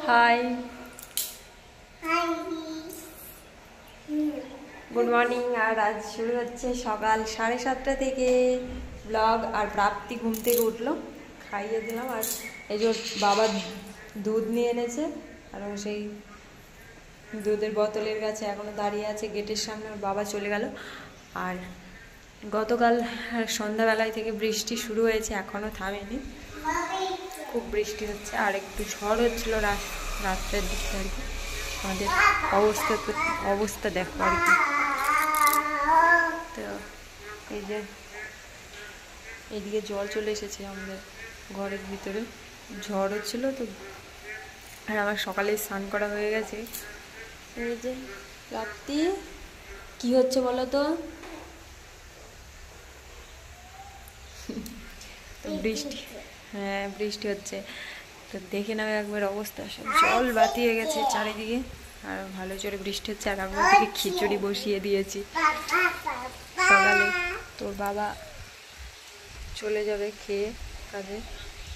High, good morning. আর আজ শুরু হচ্ছে সকাল 7:30 থেকে ব্লগ। আর প্রাপ্তি ঘুম থেকে উঠলো, খাইয়ে দিলাম। আর এই যে বাবা দুধ নিয়ে এনেছে, আর ও সেই দুধের বোতলের কাছে এখনো দাঁড়িয়ে আছে গেটের সামনে। ওর বাবা চলে গেল। আর গতকাল সন্ধ্যাবেলায় থেকে বৃষ্টি শুরু হয়েছে, এখনো থামেনি, খুব বৃষ্টি হচ্ছে। আর একটু ঝড় হচ্ছিল রাত্রের দিকে আর কি। আমাদের অবস্থা দেখো আর কি। তো এই যে এইদিকে জল চলে এসেছে আমাদের ঘরের ভিতরে, ঝড় হচ্ছিল তো। আর আমার সকালে স্নান করা হয়ে গেছে। এই যে রাত্রি কি হচ্ছে বলো তো? বৃষ্টি, হ্যাঁ বৃষ্টি হচ্ছে। তো দেখে নাও একবার অবস্থা, সব জল বাতিয়ে গেছে চারিদিকে। আর ভালো জোরে বৃষ্টি হচ্ছে। আর আমি ওদিকে খিচুড়ি বসিয়ে দিয়েছি সকালে। তোর বাবা চলে যাবে খেয়ে কাজে,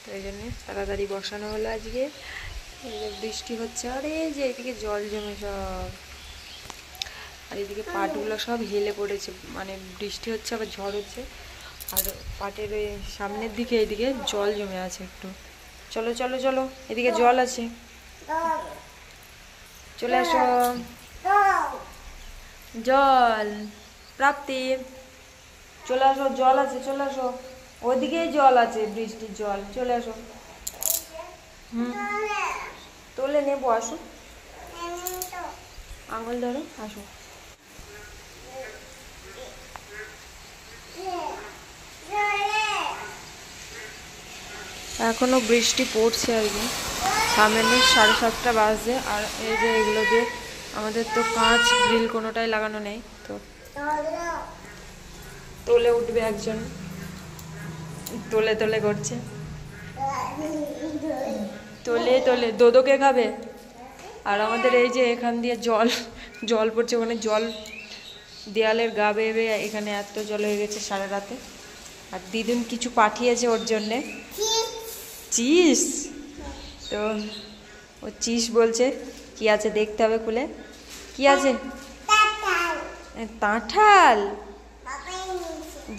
তো এই জন্যে তাড়াতাড়ি বসানো হলো আজকে। এই যে বৃষ্টি হচ্ছে, আর এই যে এদিকে জল জমে সব। আর এদিকে পাটগুলো সব হেলে পড়েছে, মানে বৃষ্টি হচ্ছে আবার ঝড় হচ্ছে। আর পাটের ওই সামনের দিকে এইদিকে জল জমে আছে একটু। চলো চলো চলো, এদিকে জল আছে, চলে আসো। জল, প্রাপ্তি চলে আসো, জল আছে, চলে আসো। ওদিকেই জল আছে, বৃষ্টির জল, চলে আসো। তোলে নেবো, আসো, আঙুল ধরো, আসো। এখনো বৃষ্টি পড়ছে আর কি, থামেনি। 7:30 বাজে। আর এই যে এগুলো দিয়ে আমাদের তো কাঁচ গ্রিল কোনোটাই লাগানো নেই, তো তোলে উঠবে একজন, তোলে তোলে করছে, তোলে তোলে দোদোকে খাবে। আর আমাদের এই যে এখান দিয়ে জল পড়ছে, ওখানে জল দেয়ালের গা বেয়ে এখানে এত জল হয়ে গেছে সারা রাতে। আর দিদুন কিছু পাঠিয়েছে ওর জন্যে, চিজ। তো ও চিজ বলছে, কি আছে দেখতে হবে খুলে। কি আছে? কাঁঠাল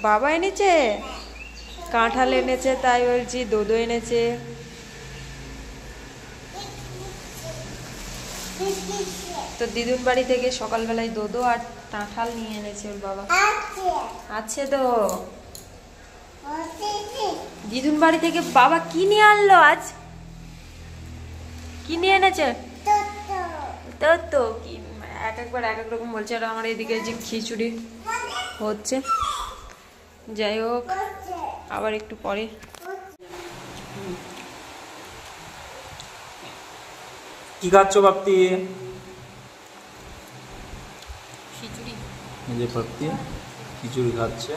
বাবা এনেছে, কাঁঠাল এনেছে, তাই বলছি দোদো এনেছে। তো দিদুন বাড়ি থেকে সকালবেলায় দোদো আর কাঁঠাল নিয়ে এনেছে ওর বাবা। আছে তো, দিদুন বাড়ি থেকে বাবা কি নিয়ে আনলো আজ? কি নিয়ে এনেছে? তো কি একবার এক এক রকম বলছে। আর আমার এদিকে যে খিচুড়ি হচ্ছে, যাই হোক আবার একটু পরে। কি খাচ্ছ বাপ্তি? খিচুড়ি। এই যে বাপ্তি খিচুড়ি খাচ্ছে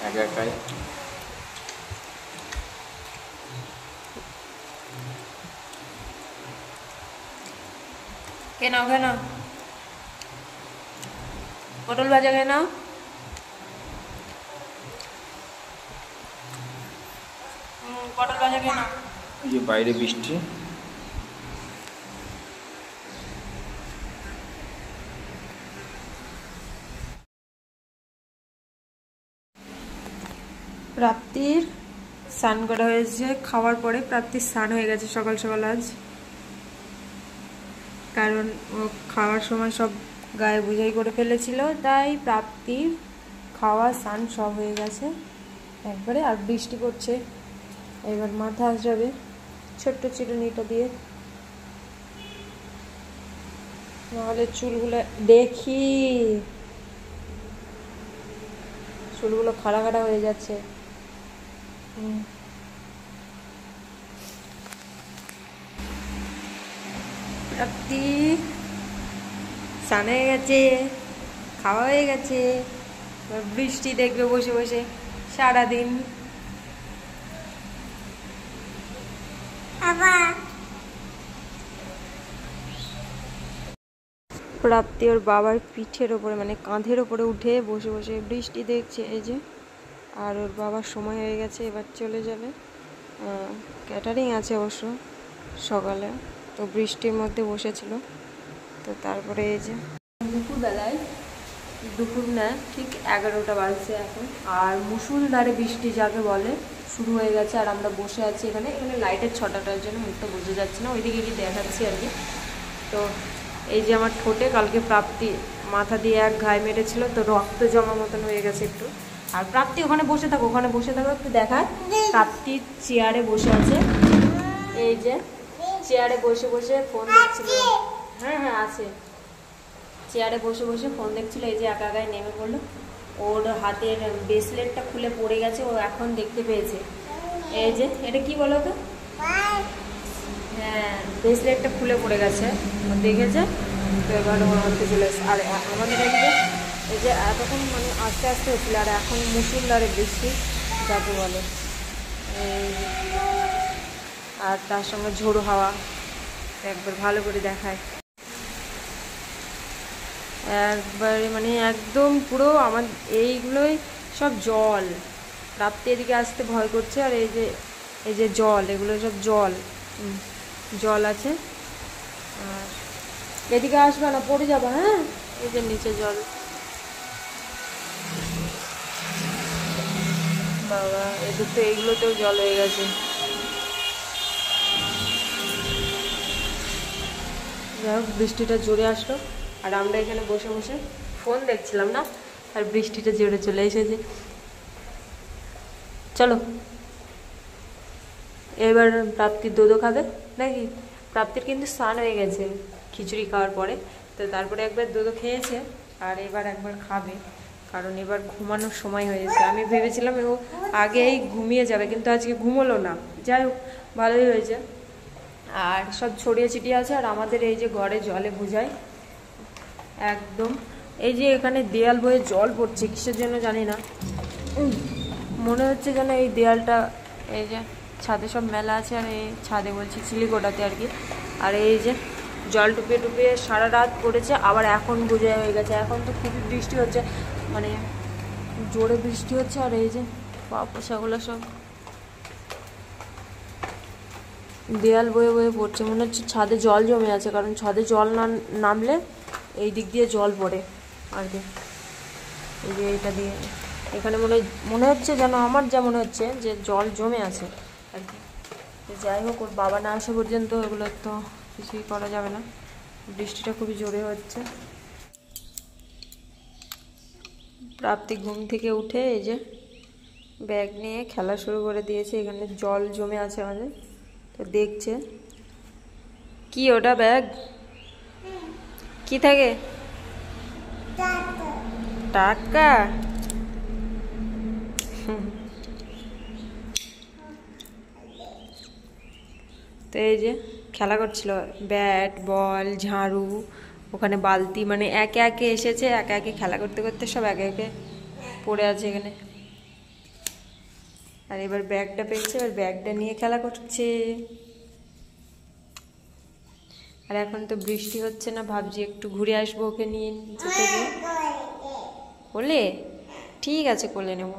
একা একাই। কে নাও পটল ভাজা কে নাও। পটল ভাজা কে নাও। এই যে বাইরে বৃষ্টি, প্রাপ্তির স্নান করা হয়েছে খাওয়ার পরে। প্রাপ্তির স্নান হয়ে গেছে সকাল সকাল আজ, কারণ ও খাওয়ার সময় সব গায়ে বুঝাই করে ফেলেছিল, তাই প্রাপ্তির খাওয়া স্নান সব হয়ে গেছে একবারে। আর বৃষ্টি পড়ছে, এবার মাথা আসবে ছোট্ট চিরুনিটা দিয়ে, নাহলে চুলগুলো দেখি চুলগুলো খাড়া খাড়া হয়ে যাচ্ছে। প্রাপ্তি স্নান হয়ে গেছে, খাওয়া হয়ে গেছে, বৃষ্টি দেখবে বসে বসে সারাদিন। প্রাপ্তি ওর বাবার পিঠের ওপরে, মানে কাঁধের ওপরে উঠে বসে বসে বৃষ্টি দেখছে, এই যে। আর ওর বাবার সময় হয়ে গেছে, এবার চলে যাবে। ক্যাটারিং আছে অবশ্য সকালে, তো বৃষ্টির মধ্যে বসেছিল। তো তারপরে এই যে দুপুরবেলায়, দুপুর না ঠিক 11টা বাজছে এখন, আর মুষলধারে বৃষ্টি যাকে বলে শুরু হয়ে গেছে। আর আমরা বসে আছি এখানে লাইটের ছটাটার জন্য মুখটা বোঝা যাচ্ছে না, ওইদিকে কি দেখাচ্ছি আর কি। তো এই যে আমার ঠোঁটে কালকে প্রাপ্তি মাথা দিয়ে এক ঘায়ে মেরেছিল, তো রক্ত জমা মতন হয়ে গেছে একটু। আর প্রাপ্তি ওখানে বসে থাকো, ওখানে বসে থাকো, একটু দেখায়। প্রাপ্তি চেয়ারে বসে আছে, এই যে চেয়ারে বসে বসে ফোন দেখছিল। হ্যাঁ হ্যাঁ আছে, চেয়ারে বসে বসে ফোন দেখছিল। এই যে একা একাই নেমে পড়লো, ওর হাতের ব্রেসলেটটা খুলে পড়ে গেছে, ও এখন দেখতে পেয়েছে। এই যে এটা কি বলো তো, হ্যাঁ ব্রেসলেটটা খুলে পড়ে গেছে, ও দেখেছে। তো এবার ওর হাতে চলে এসেছে। আর আমাদের এই যে এতক্ষণ মানে আস্তে আস্তে হচ্ছিল, আর এখন মুষলধারে বৃষ্টি যাকে বলে, আর তার সঙ্গে ঝোড়ো হাওয়া একবার ভালো করে দেখায়। একবারে মানে একদম পুরো আমার এইগুলোই সব জল। রাত্রে এদিকে আসতে ভয় করছে। আর এই যে জল, এগুলো সব জল, জল আছে। আর এদিকে আসবে না, পড়ে যাবে। হ্যাঁ এই যে নিচে জল, বাবা এদের তো এইগুলোতেও জল হয়ে গেছে। যাই হোক বৃষ্টিটা জোরে আসলো, আর আমরা এখানে বসে বসে ফোন দেখছিলাম না, আর বৃষ্টিটা জোরে চলে এসেছে। চলো এবার প্রাপ্তির দোদো খাবে নাকি। প্রাপ্তির কিন্তু স্নান হয়ে গেছে খিচুড়ি খাওয়ার পরে, তো তারপরে একবার দোদো খেয়েছে, আর এবার একবার খাবে, কারণ এবার ঘুমানোর সময় হয়েছে। আমি ভেবেছিলাম ও আগেই ঘুমিয়ে যাবে, কিন্তু আজকে ঘুমোলো না। যাই হোক ভালোই হয়েছে। আর সব ছড়িয়ে ছিটিয়ে আছে, আর আমাদের এই যে ঘরে জলে বুঝায় একদম, এই যে এখানে দেয়াল বয়ে জল পড়ছে কিসের জন্য জানি না, মনে হচ্ছে যেন এই দেয়ালটা, এই যে ছাদে সব মেলা আছে, আর এই ছাদে বলছি চিলিকোটাতে আর কি। আর এই যে জল টুপিয়ে টুপিয়ে সারা রাত পড়েছে, আবার এখন বুঝে হয়ে গেছে। এখন তো খুবই বৃষ্টি হচ্ছে, মানে জোরে বৃষ্টি হচ্ছে। আর এই যে পোশাকগুলো সব দেয়াল বয়ে বয়ে পড়ছে, মনে হচ্ছে ছাদে জল জমে আছে, কারণ ছাদে জল না নামলে এই দিক দিয়ে জল পড়ে আর কি। এই যে এটা দিয়ে এখানে মনে হচ্ছে যেন, আমার যা মনে হচ্ছে যে জল জমে আছে আর কি। যাই হোক ওর বাবা না আসা পর্যন্ত ওগুলো তো কিছুই করা যাবে না। বৃষ্টিটা খুবই জোরে হচ্ছে। প্রাপ্তি ঘুম থেকে উঠে এই যে ব্যাগ নিয়ে খেলা শুরু করে দিয়েছে, এখানে জল জমে আছে আমাদের, তো দেখছে কি ওটা ব্যাগ কি থাকে, টাটকা। তো এই যে খেলা করছিল, ব্যাট বল ঝাড়ু ওখানে বালতি, মানে একে একে এসেছে, একে একে খেলা করতে করতে সব একে একে পড়ে আছে এখানে। আর এবার ব্যাগটা পেয়েছে, এবার ব্যাগটা নিয়ে খেলা করছে। আর এখন তো বৃষ্টি হচ্ছে না, ভাবছি একটু ঘুরে আসবো ওকে নিয়ে, কোলে ঠিক আছে কোলে নেব।